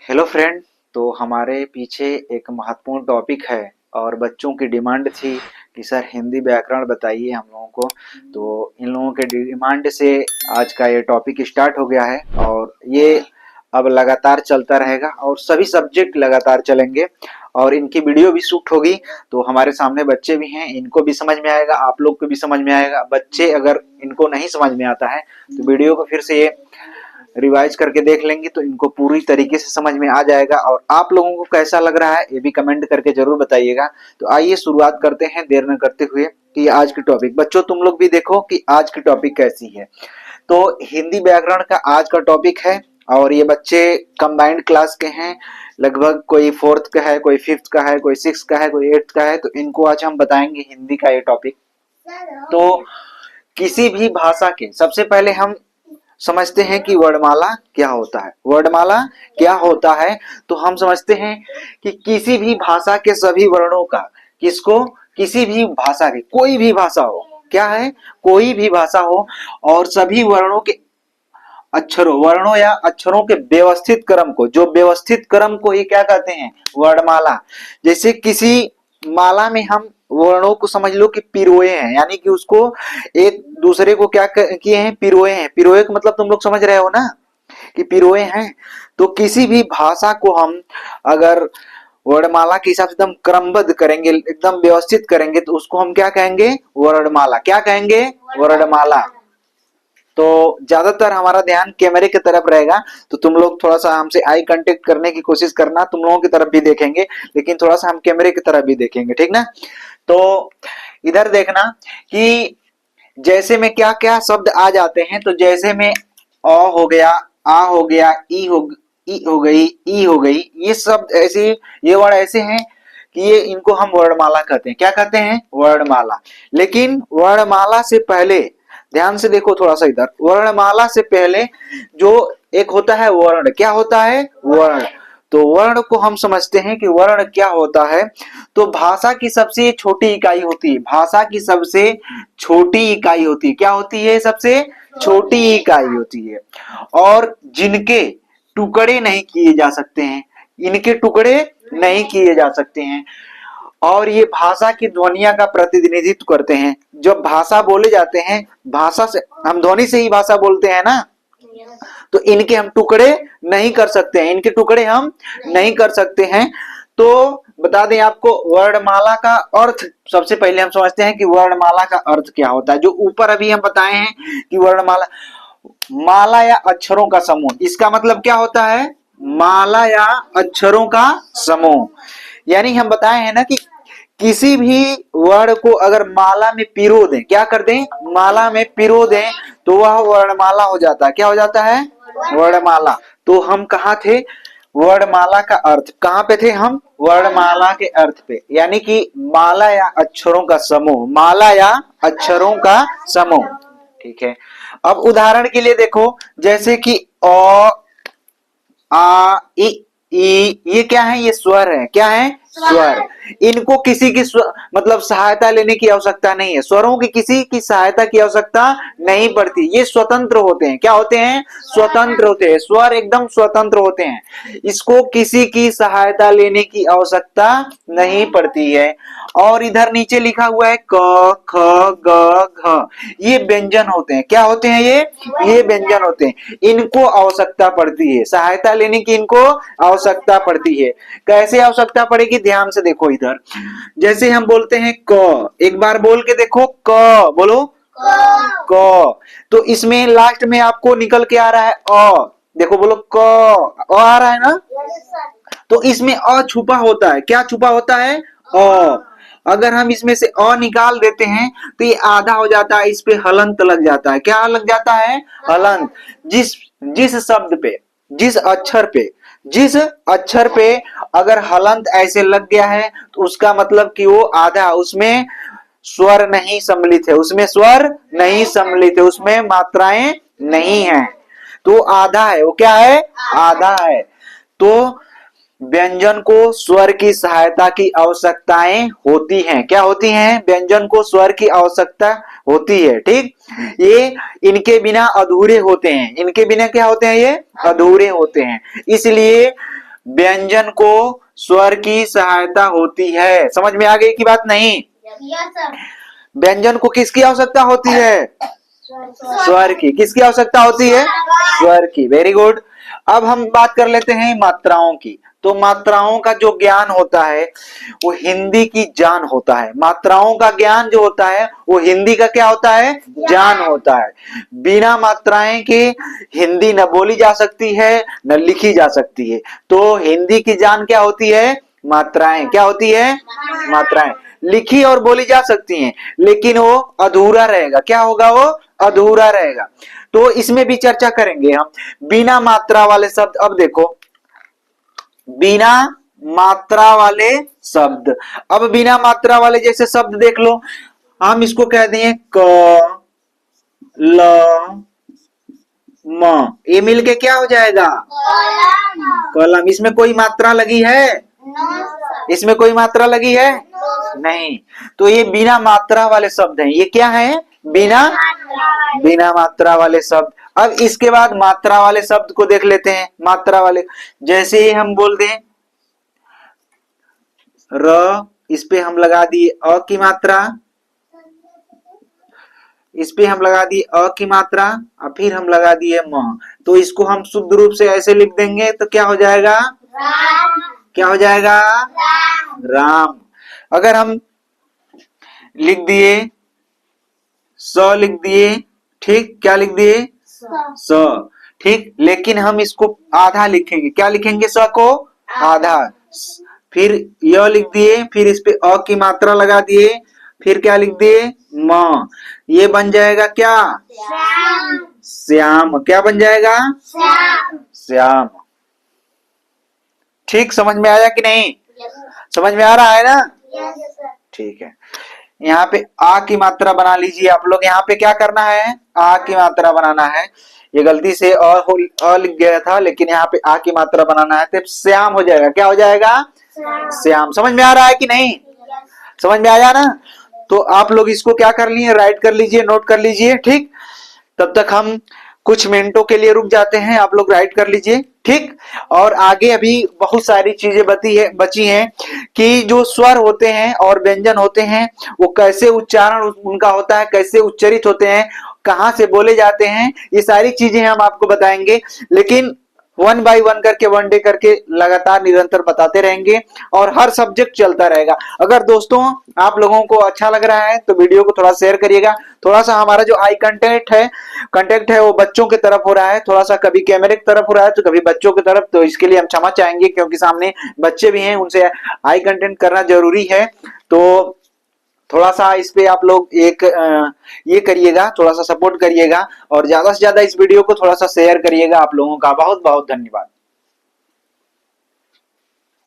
Hello friend. तो हमारे पीछे एक महत्वपूर्ण टॉपिक है और बच्चों की डिमांड थी कि सर हिंदी व्याकरण बताइए हम लोगों को। तो इन लोगों के डिमांड से आज का ये टॉपिक स्टार्ट हो गया है और ये अब लगातार चलता रहेगा और सभी सब्जेक्ट लगातार चलेंगे और इनकी वीडियो भी शूट होगी। तो हमारे सामने बच्चे भी हैं, इनको भी समझ में आएगा, आप लोग को भी समझ में आएगा। बच्चे अगर इनको नहीं समझ में आता है तो वीडियो को फिर से ये रिवाइज करके देख लेंगे तो इनको पूरी तरीके से समझ में आ जाएगा। और आप लोगों को कैसा लग रहा है ये भी कमेंट करके जरूर बताइएगा। तो आइए शुरुआत करते हैं देर न करते हुए कि आज की टॉपिक, बच्चों तुम लोग भी देखो कि आज की टॉपिक कैसी है। तो हिंदी व्याकरण का आज का टॉपिक है और ये बच्चे कंबाइंड क्लास के हैं, लगभग कोई फोर्थ का है, कोई फिफ्थ का है, कोई सिक्स का है, कोई एट्थ का है। तो इनको आज हम बताएंगे हिंदी का ये टॉपिक। तो किसी भी भाषा के सबसे पहले हम समझते हैं कि वर्णमाला क्या होता है। वर्णमाला क्या होता है तो हम समझते हैं कि किसी भी भाषा के सभी वर्णों का, किसको, किसी भी भाषा के, कोई भी भाषा हो, क्या है, कोई भी भाषा हो और सभी वर्णों के अक्षरों, वर्णों या अक्षरों के व्यवस्थित क्रम को, जो व्यवस्थित क्रम को ही क्या कहते हैं, वर्णमाला। जैसे किसी माला में हम वर्णों को समझ लो कि पिरोए हैं, यानी कि उसको एक दूसरे को क्या किए हैं, पिरोए हैं। पिरोए का मतलब तुम लोग समझ रहे हो ना कि पिरोए हैं। तो किसी भी भाषा को हम अगर वर्णमाला के हिसाब से एकदम क्रमबद्ध करेंगे, एकदम व्यवस्थित करेंगे तो उसको हम क्या कहेंगे, वर्णमाला। क्या कहेंगे, वर्णमाला। तो ज्यादातर हमारा ध्यान कैमरे की तरफ रहेगा, तो तुम लोग थोड़ा सा हमसे आई कांटेक्ट करने की कोशिश करना। तुम लोगों की तरफ भी देखेंगे लेकिन थोड़ा सा हम कैमरे की तरफ भी देखेंगे, ठीक ना। तो इधर देखना कि जैसे में क्या क्या शब्द आ जाते हैं। तो जैसे में अ हो गया, आ हो गया, ई हो गई, ई हो गई, ये शब्द ऐसे, ये वर्ड ऐसे हैं कि ये इनको हम वर्णमाला कहते हैं। क्या कहते हैं, वर्णमाला। लेकिन वर्णमाला से पहले ध्यान से देखो थोड़ा सा इधर, वर्णमाला से पहले जो एक होता है वर्ण। क्या होता है, वर्ण। तो वर्ण को हम समझते हैं कि वर्ण क्या होता है। तो भाषा की सबसे छोटी इकाई होती है, भाषा की सबसे छोटी इकाई होती है। क्या होती है, सबसे छोटी इकाई होती है और जिनके टुकड़े नहीं किए जा सकते हैं, इनके टुकड़े नहीं किए जा सकते हैं और ये भाषा की ध्वनिया का प्रतिनिधित्व करते हैं। जब भाषा बोले जाते हैं, भाषा से हम ध्वनि से ही भाषा बोलते हैं ना, तो इनके हम टुकड़े नहीं कर सकते हैं, इनके टुकड़े हम नहीं कर सकते हैं। तो बता दें आपको वर्णमाला का अर्थ, सबसे पहले हम समझते हैं कि वर्णमाला का अर्थ क्या होता है। जो ऊपर अभी हम बताए हैं कि वर्णमाला माला या अक्षरों का समूह, इसका मतलब क्या होता है, माला या अक्षरों का समूह। यानी हम बताए हैं ना कि किसी भी वर्ण को अगर माला में पिरो दें, क्या कर दें, माला में पिरो दें, तो वह वर्णमाला हो जाता है। क्या हो जाता है, वर्णमाला। तो हम कहाँ थे, वर्णमाला का अर्थ कहाँ पे थे हम, वर्णमाला के अर्थ पे, यानी कि माला या अक्षरों का समूह, माला या अक्षरों का समूह। ठीक है। अब उदाहरण के लिए देखो, जैसे कि अ, आ, ई, ये क्या है, ये स्वर है। क्या है, स्वर। इनको किसी की मतलब सहायता लेने की आवश्यकता नहीं है, स्वरों की किसी की सहायता की आवश्यकता नहीं पड़ती, ये स्वतंत्र होते हैं। क्या होते हैं, स्वतंत्र होते हैं। स्वर एकदम स्वतंत्र होते हैं, इसको किसी की सहायता लेने की आवश्यकता नहीं पड़ती है। और इधर नीचे लिखा हुआ है क, ख, ग, घ, ये व्यंजन होते हैं। क्या होते हैं ये व्यंजन होते हैं। इनको आवश्यकता पड़ती है, सहायता लेने की इनको आवश्यकता पड़ती है। कैसे आवश्यकता पड़ेगी, ध्यान से देखो इधर। जैसे हम बोलते हैं क, एक बार बोल के देखो, क बोलो, क। तो इसमें लास्ट में आपको निकल के आ रहा है अ, देखो बोलो क, अ आ रहा है ना। तो इसमें अ छुपा होता है। क्या छुपा होता है, अ। अगर हम इसमें से अ निकाल देते हैं तो ये आधा हो जाता है, इस पे हलंत लग जाता है। क्या लग जाता है, हलंत। जिस जिस शब्द पे, जिस अक्षर पे, जिस अक्षर पे अगर हलंत ऐसे लग गया है तो उसका मतलब कि वो आधा, उसमें स्वर नहीं सम्मिलित है, उसमें स्वर नहीं सम्मिलित है, उसमें मात्राएं नहीं है, तो आधा है। वो क्या है, आधा है। तो व्यंजन को स्वर की सहायता की आवश्यकताएं होती हैं। क्या होती हैं, व्यंजन को स्वर की आवश्यकता होती है। ठीक, ये इनके बिना अधूरे होते हैं, इनके बिना क्या होते हैं, ये अधूरे होते हैं। इसलिए व्यंजन को स्वर की सहायता होती है। समझ में आ गई की बात नहीं? व्यंजन को किसकी आवश्यकता होती है? स्वर की। किसकी आवश्यकता होती है? स्वर की। Very good. अब हम बात कर लेते हैं मात्राओं की। तो मात्राओं का जो ज्ञान होता है वो हिंदी की जान होता है। मात्राओं का ज्ञान जो होता है वो हिंदी का क्या होता है? जान होता है। बिना मात्राएं के हिंदी न बोली जा सकती है न लिखी जा सकती है। तो हिंदी की जान क्या होती है? मात्राएं। क्या होती है? मात्राएं। लिखी और बोली जा सकती हैं लेकिन वो अधूरा रहेगा। क्या होगा? वो अधूरा रहेगा। तो इसमें भी चर्चा करेंगे हम। बिना मात्रा वाले शब्द। अब देखो, बिना मात्रा वाले शब्द। अब बिना मात्रा वाले जैसे शब्द देख लो, हम इसको कह दें क ल म। ये मिलके क्या हो जाएगा? कलम। इसमें कोई मात्रा लगी है? इसमें कोई मात्रा लगी है? नहीं। तो ये बिना मात्रा वाले शब्द हैं। ये क्या है? बिना मात्रा वाले शब्द। अब इसके बाद मात्रा वाले शब्द को देख लेते हैं। मात्रा वाले जैसे ही हम बोल दें र, इस पे हम लगा दिए अ की मात्रा, इस पे हम लगा दिए अ की मात्रा और फिर हम लगा दिए म। तो इसको हम शुद्ध रूप से ऐसे लिख देंगे तो क्या हो जाएगा? राम। क्या हो जाएगा? राम। अगर हम लिख दिए स, लिख दिए, ठीक, क्या लिख दिए? स। ठीक, लेकिन हम इसको आधा लिखेंगे। क्या लिखेंगे? स को आधा। फिर य लिख दिए, फिर इस पे अ की मात्रा लगा दिए, फिर क्या लिख दिए? म। ये बन जाएगा क्या? श्याम। श्याम। क्या बन जाएगा? श्याम। ठीक, समझ में आया कि नहीं? समझ में आ रहा है ना? ठीक है। यहाँ पे आ की मात्रा बना लीजिए आप लोग। यहाँ पे क्या करना है? आ की मात्रा बनाना है। ये गलती से अ लिख गया था, लेकिन यहाँ पे आ की मात्रा बनाना है तो श्याम हो जाएगा। क्या हो जाएगा? श्याम। समझ में आ रहा है कि नहीं? समझ में आया ना? तो आप लोग इसको क्या कर लिए? राइट कर लीजिए, नोट कर लीजिए। ठीक, तब तक हम कुछ मिनटों के लिए रुक जाते हैं। आप लोग राइट कर लीजिए। ठीक, और आगे अभी बहुत सारी चीजें बची हैं कि जो स्वर होते हैं और व्यंजन होते हैं वो कैसे उच्चारण उनका होता है, कैसे उच्चरित होते हैं, कहाँ से बोले जाते हैं, ये सारी चीजें हम आपको बताएंगे। लेकिन 1 बाय 1 करके, 1 डे करके लगातार निरंतर बताते रहेंगे और हर सब्जेक्ट चलता रहेगा। अगर दोस्तों आप लोगों को अच्छा लग रहा है तो वीडियो को थोड़ा शेयर करिएगा। थोड़ा सा हमारा जो आई कंटेक्ट है वो बच्चों की तरफ हो रहा है, थोड़ा सा कभी कैमरे की तरफ हो रहा है तो कभी बच्चों की तरफ। तो इसके लिए हम क्षमा चाहेंगे क्योंकि सामने बच्चे भी हैं, उनसे आई कंटेंट करना जरूरी है। तो थोड़ा सा इस पे आप लोग ये करिएगा, थोड़ा सा सपोर्ट करिएगा और ज्यादा से ज्यादा इस वीडियो को थोड़ा सा शेयर करिएगा। आप लोगों का बहुत बहुत धन्यवाद।